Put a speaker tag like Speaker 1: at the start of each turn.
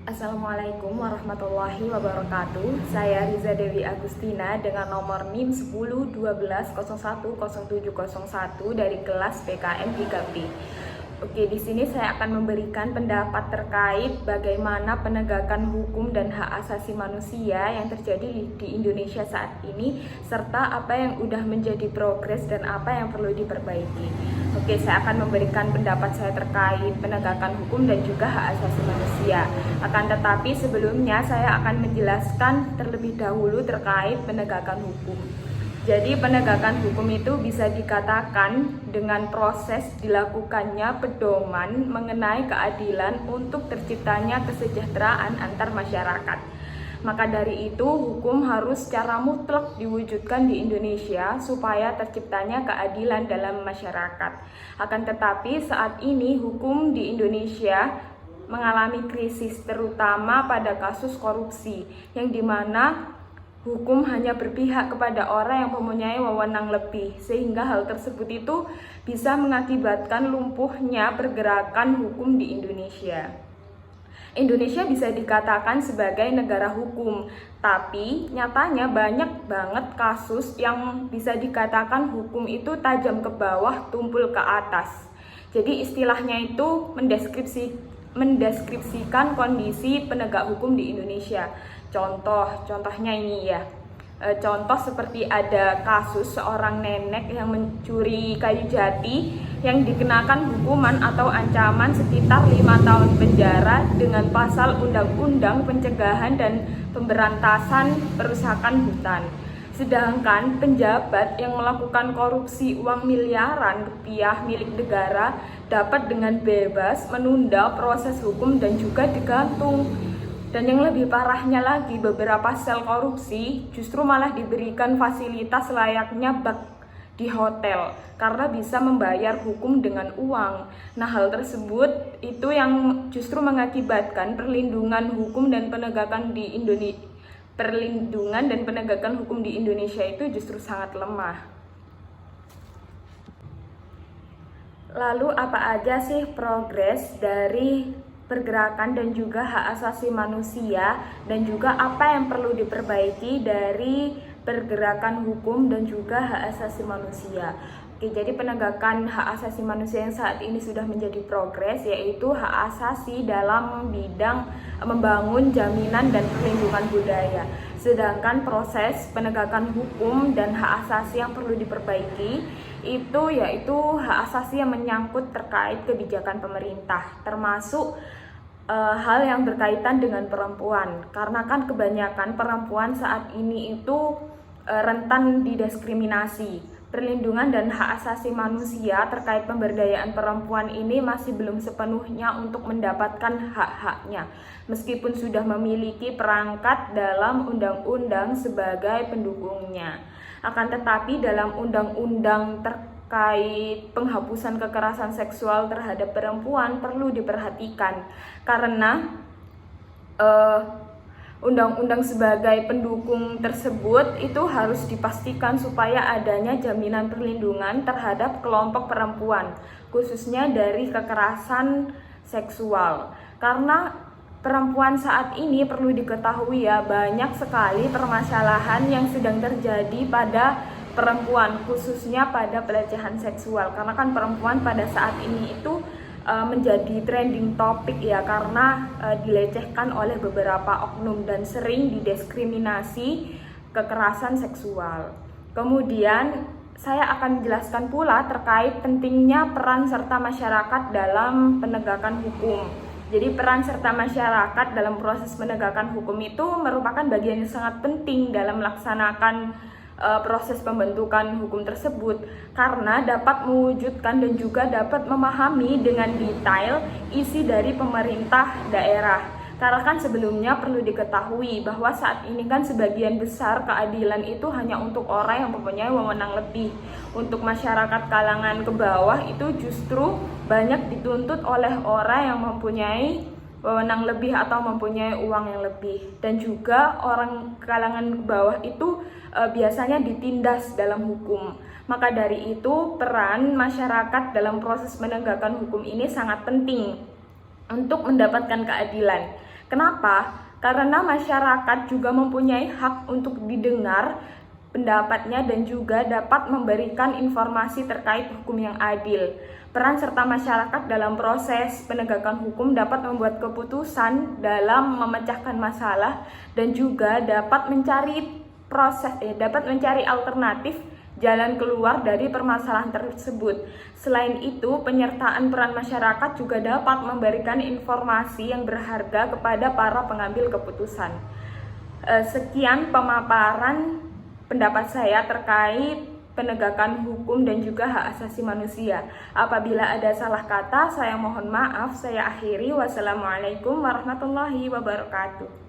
Speaker 1: Assalamualaikum warahmatullahi wabarakatuh. Saya Riza Dewi Agustina dengan nomor NIM 1012010701 dari kelas PKN 3B. Oke, di sini saya akan memberikan pendapat terkait bagaimana penegakan hukum dan hak asasi manusia yang terjadi di Indonesia saat ini, serta apa yang sudah menjadi progres dan apa yang perlu diperbaiki. Oke, saya akan memberikan pendapat saya terkait penegakan hukum dan juga hak asasi manusia. Akan tetapi sebelumnya saya akan menjelaskan terlebih dahulu terkait penegakan hukum. Jadi penegakan hukum itu bisa dikatakan dengan proses dilakukannya pedoman mengenai keadilan untuk terciptanya kesejahteraan antar masyarakat. Maka dari itu hukum harus secara mutlak diwujudkan di Indonesia supaya terciptanya keadilan dalam masyarakat. Akan tetapi saat ini hukum di Indonesia mengalami krisis terutama pada kasus korupsi yang dimana hukum hanya berpihak kepada orang yang mempunyai wewenang lebih, sehingga hal tersebut itu bisa mengakibatkan lumpuhnya pergerakan hukum di Indonesia. Indonesia bisa dikatakan sebagai negara hukum, tapi nyatanya banyak banget kasus yang bisa dikatakan hukum itu tajam ke bawah, tumpul ke atas. Jadi istilahnya itu mendeskripsikan kondisi penegak hukum di Indonesia. Contohnya ini ya. Contoh seperti ada kasus seorang nenek yang mencuri kayu jati yang dikenakan hukuman atau ancaman sekitar 5 tahun penjara dengan pasal Undang-Undang Pencegahan dan Pemberantasan Perusakan Hutan. Sedangkan penjabat yang melakukan korupsi uang miliaran rupiah milik negara dapat dengan bebas menunda proses hukum dan juga digantung. Dan yang lebih parahnya lagi, beberapa sel korupsi justru malah diberikan fasilitas layaknya bak di hotel karena bisa membayar hukum dengan uang. Nah, hal tersebut itu yang justru mengakibatkan perlindungan hukum dan penegakan hukum di Indonesia itu justru sangat lemah. Lalu apa aja sih progres dari pergerakan dan juga hak asasi manusia, dan juga apa yang perlu diperbaiki dari pergerakan hukum dan juga hak asasi manusia? Oke, jadi penegakan hak asasi manusia yang saat ini sudah menjadi progres yaitu hak asasi dalam bidang membangun jaminan dan perlindungan budaya. Sedangkan proses penegakan hukum dan hak asasi yang perlu diperbaiki itu yaitu hak asasi yang menyangkut terkait kebijakan pemerintah, termasuk hal yang berkaitan dengan perempuan, karena kan kebanyakan perempuan saat ini itu rentan didiskriminasi. Perlindungan dan hak asasi manusia terkait pemberdayaan perempuan ini masih belum sepenuhnya untuk mendapatkan hak-haknya, meskipun sudah memiliki perangkat dalam undang-undang sebagai pendukungnya. Akan tetapi dalam undang-undang terkait penghapusan kekerasan seksual terhadap perempuan perlu diperhatikan, karena undang-undang sebagai pendukung tersebut itu harus dipastikan supaya adanya jaminan perlindungan terhadap kelompok perempuan, khususnya dari kekerasan seksual. Karena perempuan saat ini perlu diketahui ya, banyak sekali permasalahan yang sedang terjadi pada perempuan, khususnya pada pelecehan seksual. Karena kan perempuan pada saat ini itu menjadi trending topik ya, karena dilecehkan oleh beberapa oknum dan sering didiskriminasi kekerasan seksual. Kemudian saya akan menjelaskan pula terkait pentingnya peran serta masyarakat dalam penegakan hukum. Jadi peran serta masyarakat dalam proses penegakan hukum itu merupakan bagian yang sangat penting dalam melaksanakan proses pembentukan hukum tersebut, karena dapat mewujudkan dan juga dapat memahami dengan detail isi dari pemerintah daerah. Karena kan sebelumnya perlu diketahui bahwa saat ini kan sebagian besar keadilan itu hanya untuk orang yang mempunyai wewenang lebih. Untuk masyarakat kalangan ke bawah itu justru banyak dituntut oleh orang yang mempunyai wewenang lebih atau mempunyai uang yang lebih. Dan juga orang kalangan ke bawah itu biasanya ditindas dalam hukum. Maka dari itu peran masyarakat dalam proses penegakan hukum ini sangat penting untuk mendapatkan keadilan. Kenapa? Karena masyarakat juga mempunyai hak untuk didengar pendapatnya dan juga dapat memberikan informasi terkait hukum yang adil. Peran serta masyarakat dalam proses penegakan hukum dapat membuat keputusan dalam memecahkan masalah dan juga dapat mencari alternatif jalan keluar dari permasalahan tersebut. Selain itu, penyertaan peran masyarakat juga dapat memberikan informasi yang berharga kepada para pengambil keputusan. Sekian pemaparan pendapat saya terkait penegakan hukum dan juga hak asasi manusia. Apabila ada salah kata, saya mohon maaf. Saya akhiri. Wassalamualaikum warahmatullahi wabarakatuh.